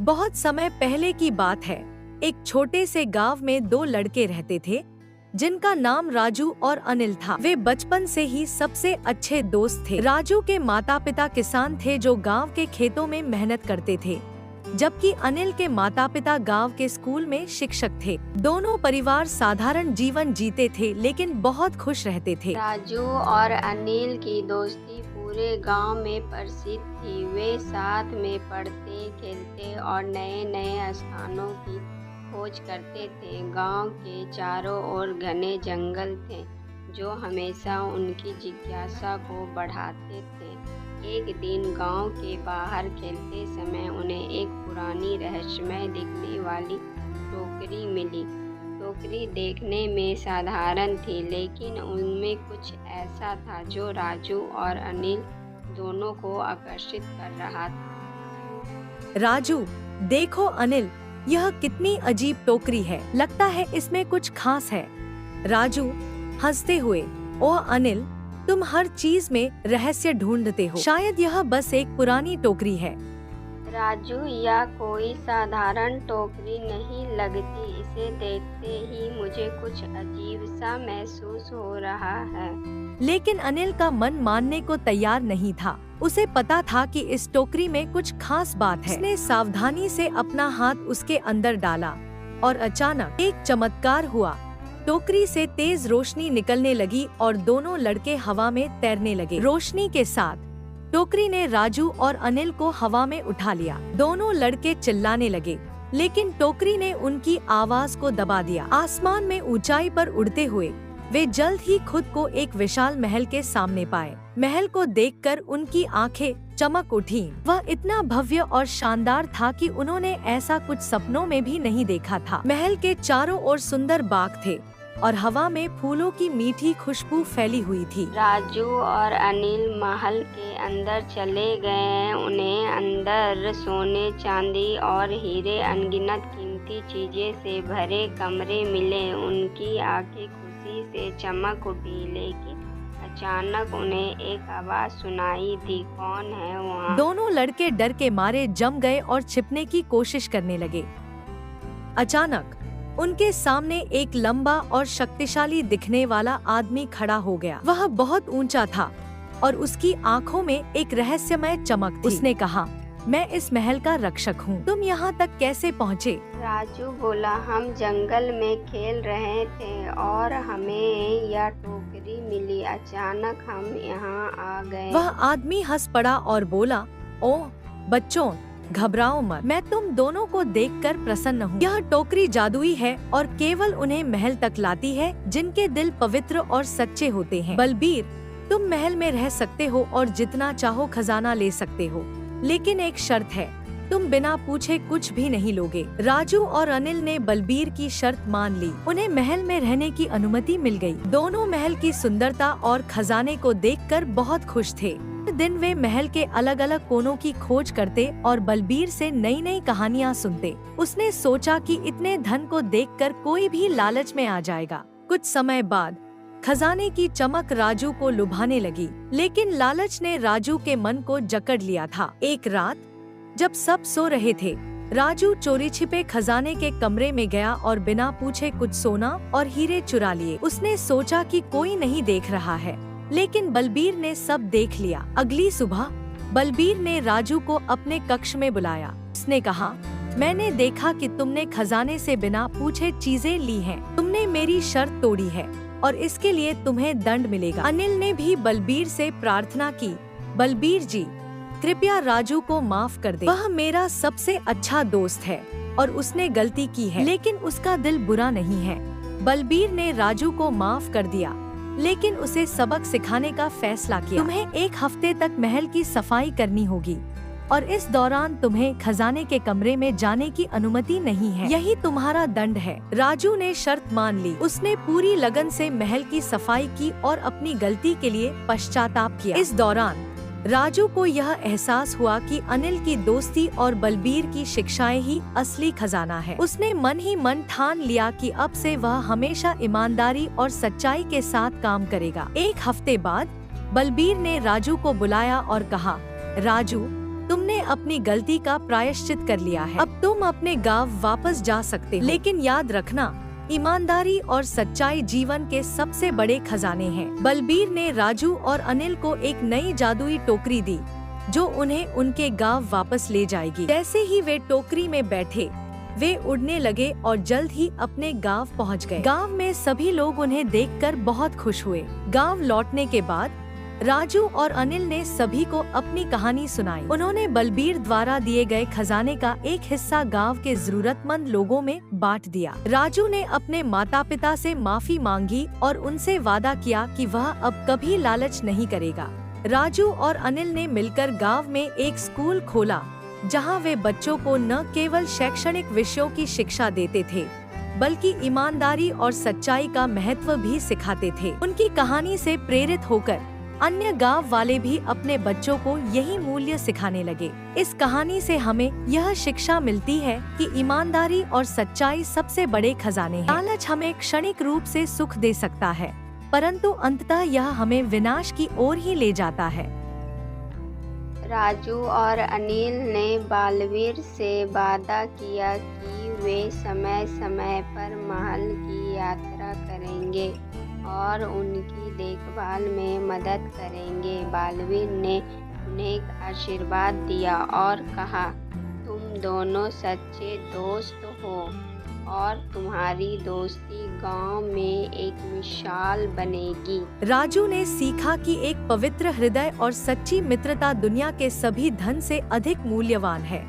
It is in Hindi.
बहुत समय पहले की बात है। एक छोटे से गांव में दो लड़के रहते थे जिनका नाम राजू और अनिल था। वे बचपन से ही सबसे अच्छे दोस्त थे। राजू के माता पिता किसान थे जो गांव के खेतों में मेहनत करते थे, जबकि अनिल के माता पिता गांव के स्कूल में शिक्षक थे। दोनों परिवार साधारण जीवन जीते थे लेकिन बहुत खुश रहते थे। राजू और अनिल की दोस्ती पूरे गांव में प्रसिद्ध थी। वे साथ में पढ़ते, खेलते और नए नए स्थानों की खोज करते थे। गांव के चारों ओर घने जंगल थे जो हमेशा उनकी जिज्ञासा को बढ़ाते थे। एक दिन गांव के बाहर खेलते समय उन्हें एक पुरानी रहस्यमय दिखने वाली टोकरी मिली। टोकरी देखने में साधारण थी लेकिन उनमें कुछ ऐसा था जो राजू और अनिल दोनों को आकर्षित कर रहा था। राजू, देखो अनिल, यह कितनी अजीब टोकरी है, लगता है इसमें कुछ खास है। राजू हंसते हुए, ओह अनिल, तुम हर चीज में रहस्य ढूंढते हो, शायद यह बस एक पुरानी टोकरी है। राजू, यह कोई साधारण टोकरी नहीं लगती। इसे देखते ही मुझे कुछ अजीब सा महसूस हो रहा है। लेकिन अनिल का मन मानने को तैयार नहीं था। उसे पता था कि इस टोकरी में कुछ खास बात है। उसने सावधानी से अपना हाथ उसके अंदर डाला और अचानक एक चमत्कार हुआ। टोकरी से तेज रोशनी निकलने लगी और दोनों लड़के हवा में तैरने लगे। रोशनी के साथ टोकरी ने राजू और अनिल को हवा में उठा लिया। दोनों लड़के चिल्लाने लगे, लेकिन टोकरी ने उनकी आवाज को दबा दिया। आसमान में ऊंचाई पर उड़ते हुए वे जल्द ही खुद को एक विशाल महल के सामने पाए। महल को देखकर उनकी आंखें चमक उठीं। वह इतना भव्य और शानदार था कि उन्होंने ऐसा कुछ सपनों में भी नहीं देखा था। महल के चारों ओर सुंदर बाग थे और हवा में फूलों की मीठी खुशबू फैली हुई थी। राजू और अनिल महल के अंदर चले गए। उन्हें अंदर सोने, चांदी और हीरे, अनगिनत कीमती चीजें से भरे कमरे मिले। उनकी आंखें खुशी से चमक उठी, लेकिन अचानक उन्हें एक आवाज सुनाई दी, कौन है वहाँ? दोनों लड़के डर के मारे जम गए और छिपने की कोशिश करने लगे। अचानक उनके सामने एक लंबा और शक्तिशाली दिखने वाला आदमी खड़ा हो गया। वह बहुत ऊंचा था और उसकी आंखों में एक रहस्यमय चमक थी। उसने कहा, मैं इस महल का रक्षक हूँ। तुम यहाँ तक कैसे पहुँचे? राजू बोला, हम जंगल में खेल रहे थे और हमें यह टोकरी मिली। अचानक हम यहाँ आ गए। वह आदमी हंस पड़ा और बोला, ओह बच्चों, घबराओ मत, मैं तुम दोनों को देखकर प्रसन्न हूँ। यह टोकरी जादुई है और केवल उन्हें महल तक लाती है जिनके दिल पवित्र और सच्चे होते हैं। बलबीर, तुम महल में रह सकते हो और जितना चाहो खजाना ले सकते हो, लेकिन एक शर्त है, तुम बिना पूछे कुछ भी नहीं लोगे। राजू और अनिल ने बलबीर की शर्त मान ली। उन्हें महल में रहने की अनुमति मिल गई। दोनों महल की सुंदरता और खजाने को देखकर बहुत खुश थे। दिन वे महल के अलग अलग कोनों की खोज करते और बलबीर से नई नई कहानियाँ सुनते। उसने सोचा कि इतने धन को देखकर कोई भी लालच में आ जाएगा। कुछ समय बाद खजाने की चमक राजू को लुभाने लगी, लेकिन लालच ने राजू के मन को जकड़ लिया था। एक रात जब सब सो रहे थे, राजू चोरी छिपे खजाने के कमरे में गया और बिना पूछे कुछ सोना और हीरे चुरा लिए। उसने सोचा कि कोई नहीं देख रहा है, लेकिन बलबीर ने सब देख लिया। अगली सुबह बलबीर ने राजू को अपने कक्ष में बुलाया। उसने कहा, मैंने देखा कि तुमने खजाने से बिना पूछे चीजें ली हैं। तुमने मेरी शर्त तोड़ी है और इसके लिए तुम्हें दंड मिलेगा। अनिल ने भी बलबीर से प्रार्थना की, बलबीर जी, कृपया राजू को माफ कर दे। वह मेरा सबसे अच्छा दोस्त है और उसने गलती की है, लेकिन उसका दिल बुरा नहीं है। बलबीर ने राजू को माफ कर दिया, लेकिन उसे सबक सिखाने का फैसला किया। तुम्हें एक हफ्ते तक महल की सफाई करनी होगी और इस दौरान तुम्हें खजाने के कमरे में जाने की अनुमति नहीं है। यही तुम्हारा दंड है। राजू ने शर्त मान ली। उसने पूरी लगन से महल की सफाई की और अपनी गलती के लिए पश्चाताप किया। इस दौरान राजू को यह एहसास हुआ कि अनिल की दोस्ती और बलबीर की शिक्षाएं ही असली खजाना है। उसने मन ही मन ठान लिया कि अब से वह हमेशा ईमानदारी और सच्चाई के साथ काम करेगा। एक हफ्ते बाद बलबीर ने राजू को बुलाया और कहा, राजू, तुमने अपनी गलती का प्रायश्चित कर लिया है, अब तुम अपने गांव वापस जा सकते हो। लेकिन याद रखना, ईमानदारी और सच्चाई जीवन के सबसे बड़े खजाने हैं। बलबीर ने राजू और अनिल को एक नई जादुई टोकरी दी जो उन्हें उनके गांव वापस ले जाएगी। जैसे ही वे टोकरी में बैठे, वे उड़ने लगे और जल्द ही अपने गांव पहुंच गए। गांव में सभी लोग उन्हें देखकर बहुत खुश हुए। गांव लौटने के बाद राजू और अनिल ने सभी को अपनी कहानी सुनाई। उन्होंने बलबीर द्वारा दिए गए खजाने का एक हिस्सा गांव के जरूरतमंद लोगों में बांट दिया। राजू ने अपने माता पिता से माफी मांगी और उनसे वादा किया कि वह अब कभी लालच नहीं करेगा। राजू और अनिल ने मिलकर गांव में एक स्कूल खोला जहां वे बच्चों को न केवल शैक्षणिक विषयों की शिक्षा देते थे बल्कि ईमानदारी और सच्चाई का महत्व भी सिखाते थे। उनकी कहानी से प्रेरित होकर अन्य गांव वाले भी अपने बच्चों को यही मूल्य सिखाने लगे। इस कहानी से हमें यह शिक्षा मिलती है कि ईमानदारी और सच्चाई सबसे बड़े खजाने हैं। लालच हमें क्षणिक रूप से सुख दे सकता है, परंतु अंततः यह हमें विनाश की ओर ही ले जाता है। राजू और अनिल ने बलबीर से वादा किया कि वे समय समय पर महल की यात्रा करेंगे और उनकी देखभाल में मदद करेंगे। बलबीर ने उन्हें आशीर्वाद दिया और कहा, तुम दोनों सच्चे दोस्त हो और तुम्हारी दोस्ती गांव में एक मिसाल बनेगी। राजू ने सीखा कि एक पवित्र हृदय और सच्ची मित्रता दुनिया के सभी धन से अधिक मूल्यवान है।